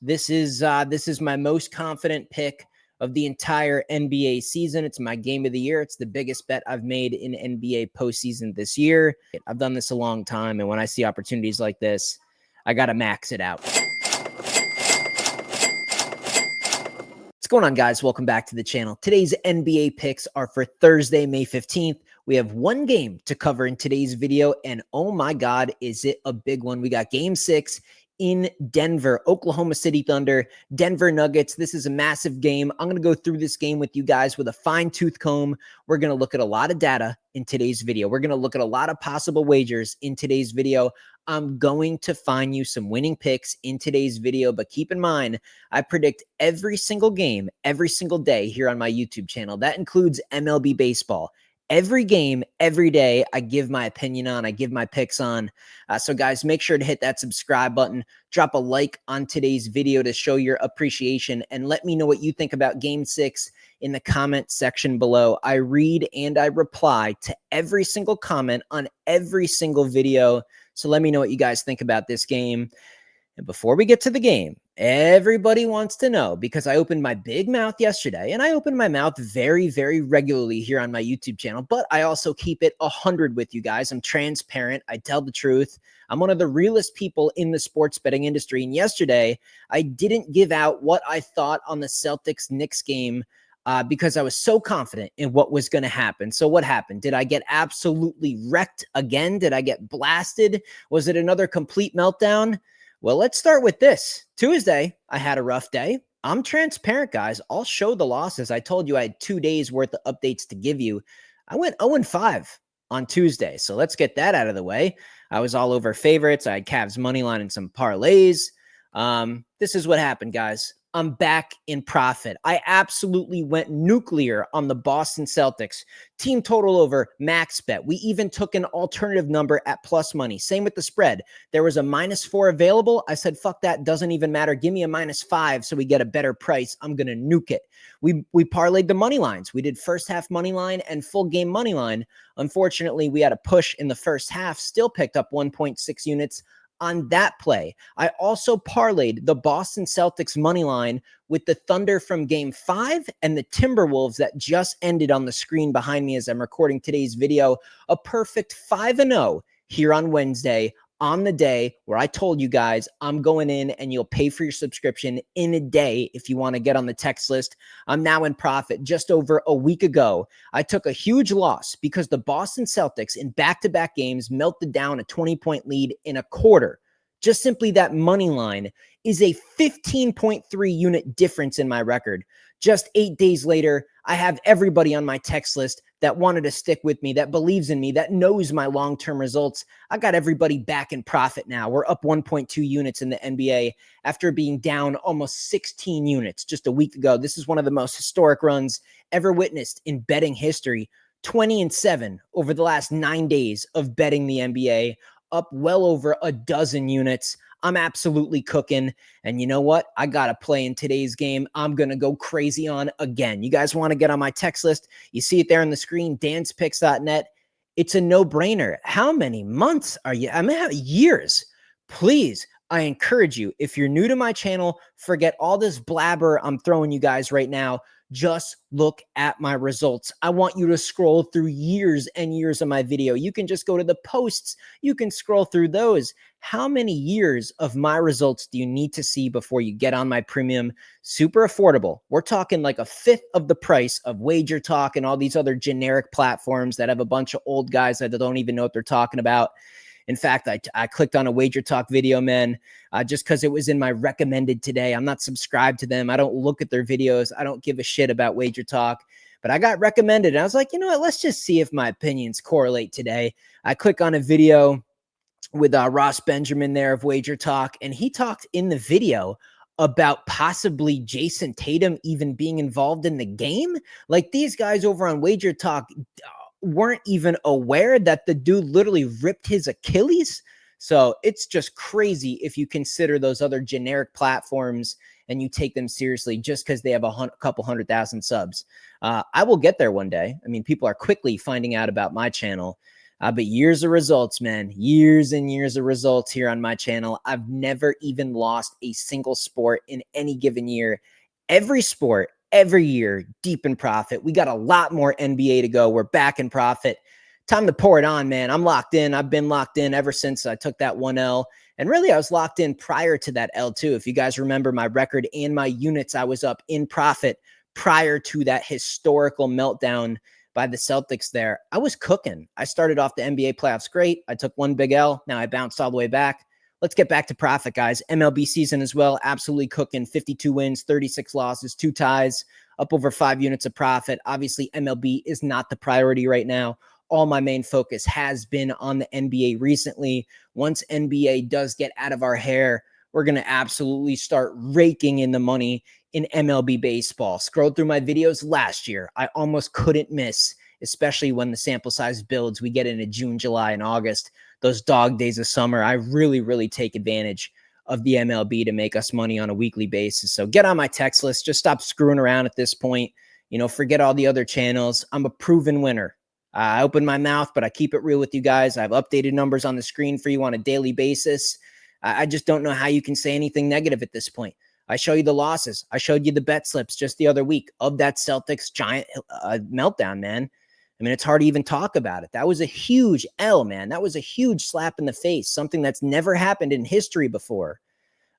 This is my most confident pick of the entire NBA season. It's my game of the year. It's the biggest bet I've made in NBA postseason this year. I've done this a long time, and when I see opportunities like this, I got to max it out. What's going on, guys? Welcome back to the channel. Today's NBA picks are for Thursday, May 15th. We have one game to cover in today's video, and oh my God, is it a big one. We got Game 6 in Denver, Oklahoma City Thunder, Denver Nuggets. This is a massive game. I'm going to go through this game with you guys with a fine-tooth comb. We're going to look at a lot of data in today's video. We're going to look at a lot of possible wagers in today's video. I'm going to find you some winning picks in today's video, but keep in mind, I predict every single game, every single day here on my YouTube channel. That includes MLB baseball. Every game, every day, I give my opinion on, I give my picks on. So guys, make sure to hit that subscribe button, drop a like on today's video to show your appreciation, and let me know what you think about Game 6 in the comment section below. I read and I reply to every single comment on every single video. So let me know what you guys think about this game. And before we get to the game, everybody wants to know, because I opened my big mouth yesterday, and I open my mouth very, very regularly here on my YouTube channel, but I also keep it 100 with you guys. I'm transparent. I tell the truth. I'm one of the realest people in the sports betting industry. And yesterday, I didn't give out what I thought on the Celtics-Knicks game because I was so confident in what was going to happen. So what happened? Did I get absolutely wrecked again? Did I get blasted? Was it another complete meltdown? Well, let's start with this. Tuesday, I had a rough day. I'm transparent, guys. I'll show the losses. I told you I had 2 days worth of updates to give you. I went 0-5 on Tuesday, so let's get that out of the way. I was all over favorites. I had Cavs money line and some parlays. This is what happened, guys. I'm back in profit. I absolutely went nuclear on the Boston Celtics. Team total over max bet. We even took an alternative number at plus money. Same with the spread. There was a -4 available. I said, fuck that. Doesn't even matter. Give me a -5 so we get a better price. I'm going to nuke it. We parlayed the money lines. We did first half money line and full game money line. Unfortunately, we had a push in the first half. Still picked up 1.6 units on that play. I also parlayed the Boston Celtics money line with the Thunder from Game 5 and the Timberwolves that just ended on the screen behind me as I'm recording today's video. A perfect 5-0 here on Wednesday, on the day where I told you guys I'm going in and you'll pay for your subscription in a day if you want to get on the text list. I'm now in profit. Just over a week ago, I took a huge loss because the Boston Celtics in back-to-back games melted down a 20-point lead in a quarter. Just simply that money line is a 15.3 unit difference in my record. Just 8 days later, I have everybody on my text list that wanted to stick with me, that believes in me, that knows my long-term results. I got everybody back in profit now. We're up 1.2 units in the NBA after being down almost 16 units just a week ago. This is one of the most historic runs ever witnessed in betting history. 20-7 over the last 9 days of betting the NBA, up well over a dozen units. I'm absolutely cooking. And you know what? I got to play in today's game. I'm going to go crazy on again. You guys want to get on my text list? You see it there on the screen, danspicks.net. It's a no-brainer. How many months are you? I mean, years. Please, I encourage you, if you're new to my channel, forget all this blabber I'm throwing you guys right now. Just look at my results. I want you to scroll through years and years of my video. You can just go to the posts. You can scroll through those. How many years of my results do you need to see before you get on my premium? Super affordable. We're talking like a fifth of the price of Wager Talk and all these other generic platforms that have a bunch of old guys that don't even know what they're talking about. In fact, I clicked on a Wager Talk video, man, just because it was in my recommended today. I'm not subscribed to them. I don't look at their videos. I don't give a shit about Wager Talk. But I got recommended, and I was like, you know what? Let's just see if my opinions correlate today. I click on a video with Ross Benjamin there of Wager Talk, and he talked in the video about possibly Jason Tatum even being involved in the game. Like, these guys over on Wager Talk weren't even aware that the dude literally ripped his Achilles. So it's just crazy if you consider those other generic platforms and you take them seriously just because they have a couple 100,000 subs. I will get there one day. I mean, people are quickly finding out about my channel. But years of results, man. Years and years of results here on my channel. I've never even lost a single sport in any given year. Every sport, every year, deep in profit. We got a lot more NBA to go. We're back in profit. Time to pour it on, man. I'm locked in. I've been locked in ever since I took that 1L. And really, I was locked in prior to that L2. If you guys remember my record and my units, I was up in profit prior to that historical meltdown by the Celtics there. I was cooking. I started off the NBA playoffs great. I took one big L. Now I bounced all the way back. Let's get back to profit, guys. MLB season as well. Absolutely cooking. 52 wins, 36 losses, 2 ties, up over 5 units of profit. Obviously, MLB is not the priority right now. All my main focus has been on the NBA recently. Once NBA does get out of our hair, we're going to absolutely start raking in the money in MLB baseball. Scrolled through my videos last year. I almost couldn't miss, especially when the sample size builds. We get into June, July, and August, those dog days of summer. I really take advantage of the MLB to make us money on a weekly basis. So get on my text list. Just stop screwing around at this point. Forget all the other channels. I'm a proven winner. I open my mouth, but I keep it real with you guys. I have updated numbers on the screen for you on a daily basis. I just don't know how you can say anything negative at this point. I show you the losses. I showed you the bet slips just the other week of that Celtics giant meltdown, man. I mean, it's hard to even talk about it. That was a huge L, man. That was a huge slap in the face, something that's never happened in history before.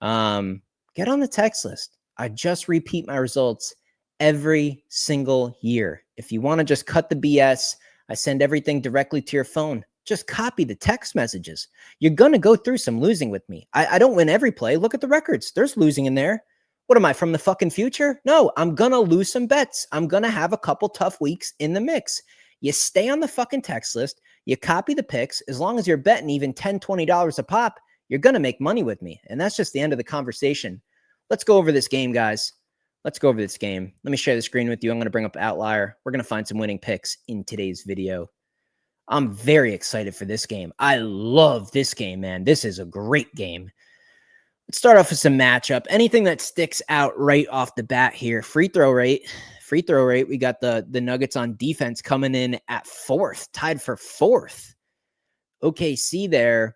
Get on the text list. I just repeat my results every single year. If you want to just cut the BS, I send everything directly to your phone. Just copy the text messages. You're going to go through some losing with me. I don't win every play. Look at the records. There's losing in there. What am I, from the fucking future? No, I'm going to lose some bets. I'm going to have a couple tough weeks in the mix. You stay on the fucking text list. You copy the picks. As long as you're betting even $10, $20 a pop, you're going to make money with me. And that's just the end of the conversation. Let's go over this game, guys. Let's go over this game. Let me share the screen with you. I'm going to bring up Outlier. We're going to find some winning picks in today's video. I'm very excited for this game. I love this game, man. This is a great game. Let's start off with some matchup. Anything that sticks out right off the bat here. Free throw rate. Free throw rate. We got the Nuggets on defense coming in at 4th, tied for 4th. OKC there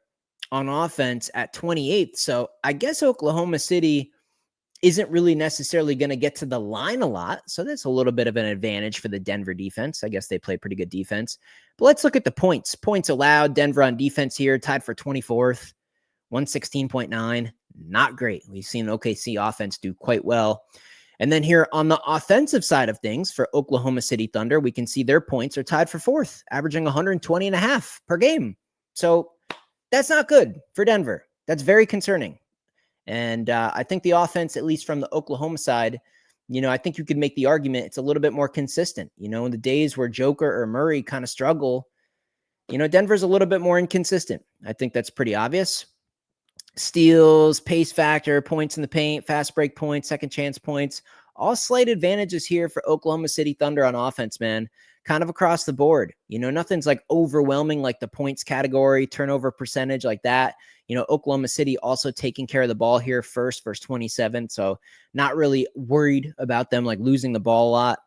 on offense at 28th. So I guess Oklahoma City isn't really necessarily going to get to the line a lot. So that's a little bit of an advantage for the Denver defense. I guess they play pretty good defense. But let's look at the points. Points allowed. Denver on defense here, tied for 24th, 116.9. Not great. We've seen OKC offense do quite well. And then here on the offensive side of things for Oklahoma City Thunder, we can see their points are tied for 4th, averaging 120.5 per game. So that's not good for Denver. That's very concerning. And I think the offense, at least from the Oklahoma side, I think you could make the argument it's a little bit more consistent. In the days where Joker or Murray kind of struggle, Denver's a little bit more inconsistent. I think that's pretty obvious. Steals, pace factor, points in the paint, fast break points, second chance points, all slight advantages here for Oklahoma City Thunder on offense, man. Kind of across the board. Nothing's like overwhelming like the points category, turnover percentage like that. Oklahoma City also taking care of the ball here first versus 27. So not really worried about them like losing the ball a lot.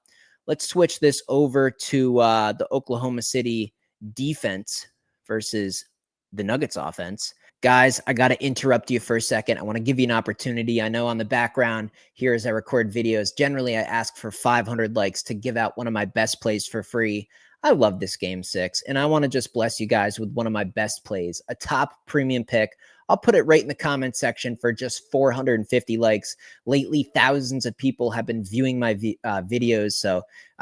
Let's switch this over to the Oklahoma City defense versus the Nuggets offense. Guys, I got to interrupt you for a second. I want to give you an opportunity. I know on the background here as I record videos, generally I ask for 500 likes to give out one of my best plays for free. I love this game 6, and I want to just bless you guys with one of my best plays, a top premium pick. I'll put it right in the comment section for just 450 likes. Lately, thousands of people have been viewing my videos, so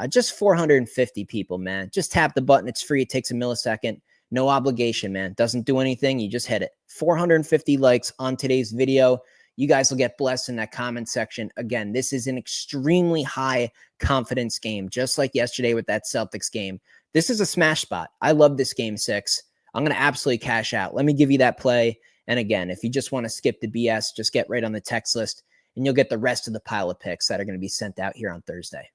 just 450 people, man. Just tap the button. It's free. It takes a millisecond. No obligation, man. Doesn't do anything. You just hit it. 450 likes on today's video. You guys will get blessed in that comment section. Again, this is an extremely high confidence game, just like yesterday with that Celtics game. This is a smash spot. I love this game 6. I'm going to absolutely cash out. Let me give you that play. And again, if you just want to skip the BS, just get right on the text list and you'll get the rest of the pile of picks that are going to be sent out here on Thursday.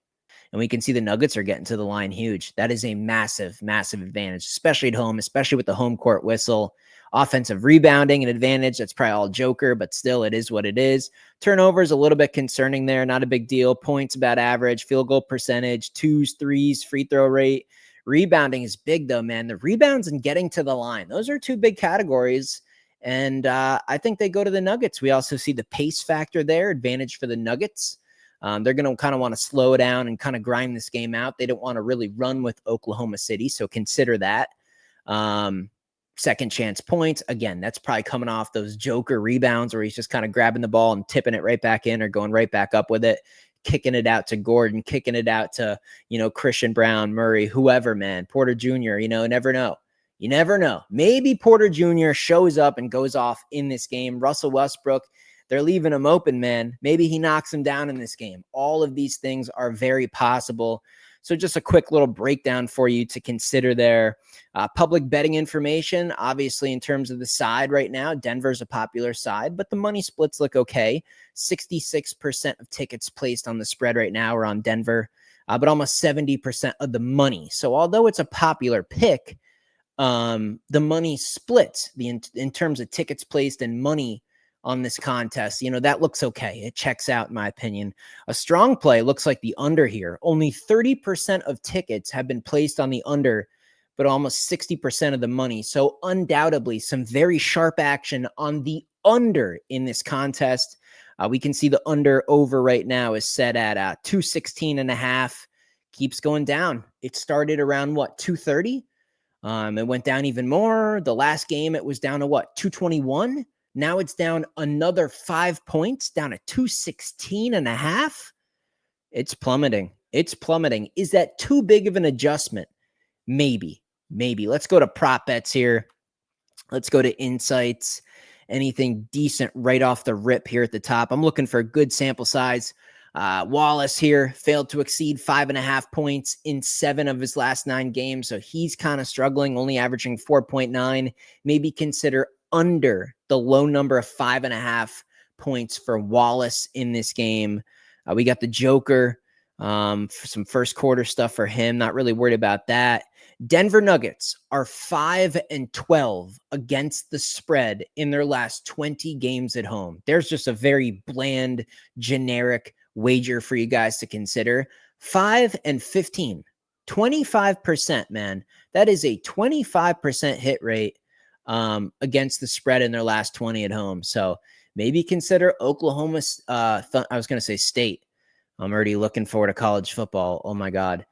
And we can see the Nuggets are getting to the line huge. That is a massive, massive advantage, especially at home, especially with the home court whistle. Offensive rebounding and advantage. That's probably all Joker, but still it is what it is. Turnovers a little bit concerning there. Not a big deal. Points about average. Field goal percentage. 2s, 3s, free throw rate. Rebounding is big though, man. The rebounds and getting to the line, those are two big categories. And I think they go to the Nuggets. We also see the pace factor there, advantage for the Nuggets. They're going to kind of want to slow down and kind of grind this game out. They don't want to really run with Oklahoma City, so consider that. Second chance points. Again, that's probably coming off those Joker rebounds where he's just kind of grabbing the ball and tipping it right back in or going right back up with it, kicking it out to Gordon, kicking it out to, Christian Brown, Murray, whoever, man, Porter Jr., never know. You never know. Maybe Porter Jr. shows up and goes off in this game. Russell Westbrook, they're leaving him open, man. Maybe he knocks him down in this game. All of these things are very possible. So just a quick little breakdown for you to consider there. Public betting information, obviously in terms of the side right now, Denver's a popular side, but the money splits look okay. 66% of tickets placed on the spread right now are on Denver, but almost 70% of the money. So although it's a popular pick, the money splits in terms of tickets placed and money on this contest. That looks okay. It checks out, in my opinion. A strong play looks like the under here. Only 30% of tickets have been placed on the under, but almost 60% of the money. So undoubtedly some very sharp action on the under in this contest. We can see the under over right now is set at 216.5. Keeps going down. It started around 230. It went down even more. The last game, it was down to 221. Now it's down another 5 points, down to 216.5. It's plummeting. It's plummeting. Is that too big of an adjustment? Maybe. Let's go to prop bets here. Let's go to insights. Anything decent right off the rip here at the top. I'm looking for a good sample size. Wallace here failed to exceed 5.5 points in 7 of his last 9 games. So he's kind of struggling, only averaging 4.9. Maybe consider under the low number of 5.5 points for Wallace in this game. We got the Joker for some first quarter stuff for him. Not really worried about that. Denver Nuggets are 5-12 against the spread in their last 20 games at home. There's just a very bland, generic wager for you guys to consider. 5-15, 25%, man. That is a 25% hit rate against the spread in their last 20 at home. So maybe consider Oklahoma. I was going to say State. I'm already looking forward to college football. Oh my God.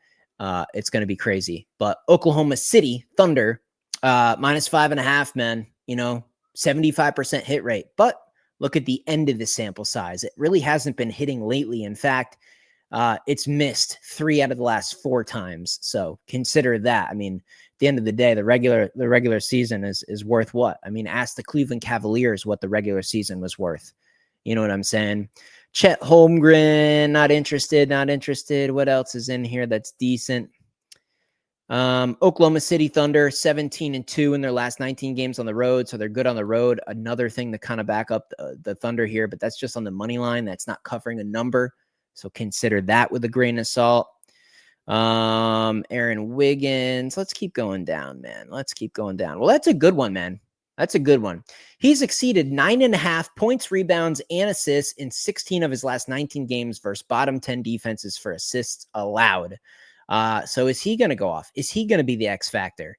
It's going to be crazy. But Oklahoma City Thunder, minus 5.5, man, 75% hit rate. But look at the end of the sample size. It really hasn't been hitting lately. In fact, it's missed 3 out of the last 4 times. So consider that. I mean, at the end of the day, the regular season is worth what? I mean, ask the Cleveland Cavaliers what the regular season was worth. You know what I'm saying? Chet Holmgren, not interested. What else is in here that's decent? Oklahoma City Thunder, 17-2 in their last 19 games on the road. So they're good on the road. Another thing to kind of back up the Thunder here, but that's just on the money line. That's not covering a number. So consider that with a grain of salt. Aaron Wiggins. Let's keep going down, man. Let's keep going down. Well, that's a good one, man. That's a good one. He's exceeded 9.5 points, rebounds, and assists in 16 of his last 19 games versus bottom 10 defenses for assists allowed. So is he going to go off? Is he going to be the X factor?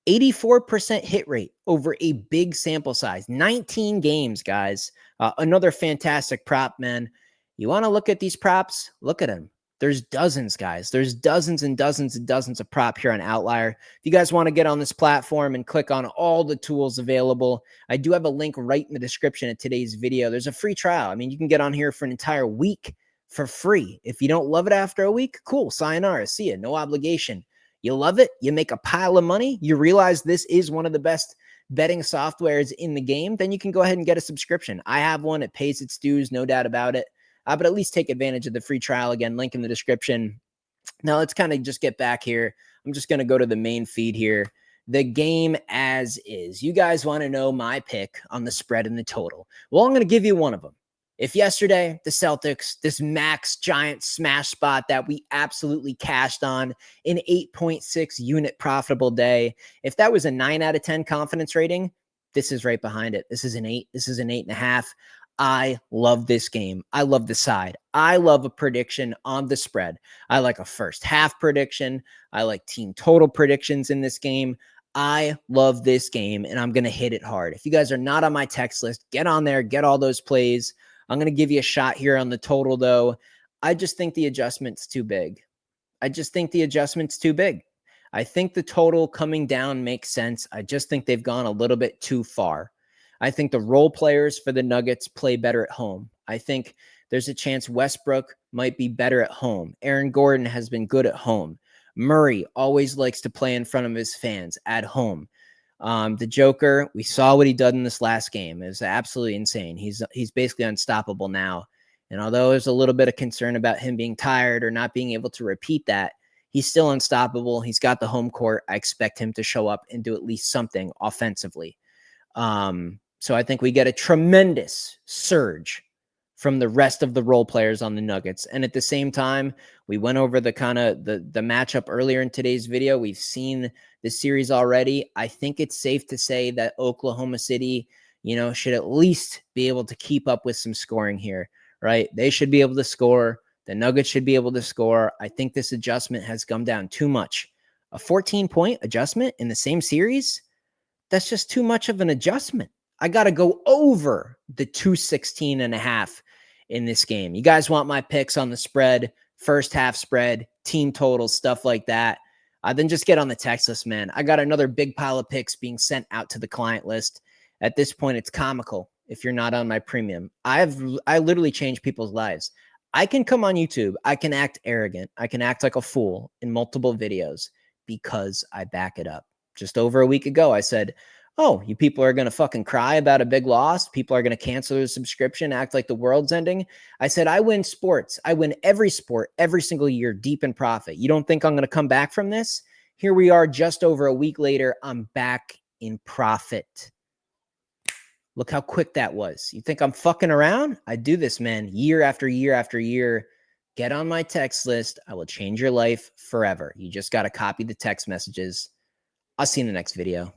84% hit rate over a big sample size. 19 games, guys. Another fantastic prop, man. You want to look at these props? Look at them. There's dozens, guys. There's dozens and dozens and dozens of prop here on Outlier. If you guys want to get on this platform and click on all the tools available, I do have a link right in the description of today's video. There's a free trial. I mean, you can get on here for an entire week for free. If you don't love it after a week, cool. Sayonara. See ya. No obligation. You love it. You make a pile of money. You realize this is one of the best betting softwares in the game. Then you can go ahead and get a subscription. I have one. It pays its dues. No doubt about it. But at least take advantage of the free trial. Again, link in the description. Now let's kind of just get back here. I'm just going to go to the main feed here. The game as is. You guys want to know my pick on the spread and the total. Well, I'm going to give you one of them. If yesterday, the Celtics, this max giant smash spot that we absolutely cashed on, an 8.6 unit profitable day, if that was a 9 out of 10 confidence rating, this is right behind it. This is an 8. This is an 8.5. I love this game. I love the side. I love a prediction on the spread. I like a first half prediction. I like team total predictions in this game. I love this game, and I'm going to hit it hard. If you guys are not on my text list, get on there, get all those plays. I'm going to give you a shot here on the total, though. I just think the adjustment's too big. I think the total coming down makes sense. I just think they've gone a little bit too far. I think the role players for the Nuggets play better at home. I think there's a chance Westbrook might be better at home. Aaron Gordon has been good at home. Murray always likes to play in front of his fans at home. The Joker, we saw what he did in this last game. It was absolutely insane. He's basically unstoppable now. And although there's a little bit of concern about him being tired or not being able to repeat that, he's still unstoppable. He's got the home court. I expect him to show up and do at least something offensively. So I think we get a tremendous surge from the rest of the role players on the Nuggets. And at the same time, we went over the kind of the matchup earlier in today's video. We've seen the series already. I think it's safe to say that Oklahoma City, should at least be able to keep up with some scoring here, right? They should be able to score. The Nuggets should be able to score. I think this adjustment has come down too much. A 14-point adjustment in the same series? That's just too much of an adjustment. I got to go over the 216.5 in this game. You guys want my picks on the spread, first half spread, team totals, stuff like that. Then just get on the text list, man. I got another big pile of picks being sent out to the client list. At this point, it's comical if you're not on my premium. I literally changed people's lives. I can come on YouTube. I can act arrogant. I can act like a fool in multiple videos because I back it up. Just over a week ago, I said, oh, you people are going to fucking cry about a big loss. People are going to cancel their subscription, act like the world's ending. I said, I win sports. I win every sport every single year deep in profit. You don't think I'm going to come back from this? Here we are just over a week later. I'm back in profit. Look how quick that was. You think I'm fucking around? I do this, man, year after year after year. Get on my text list. I will change your life forever. You just got to copy the text messages. I'll see you in the next video.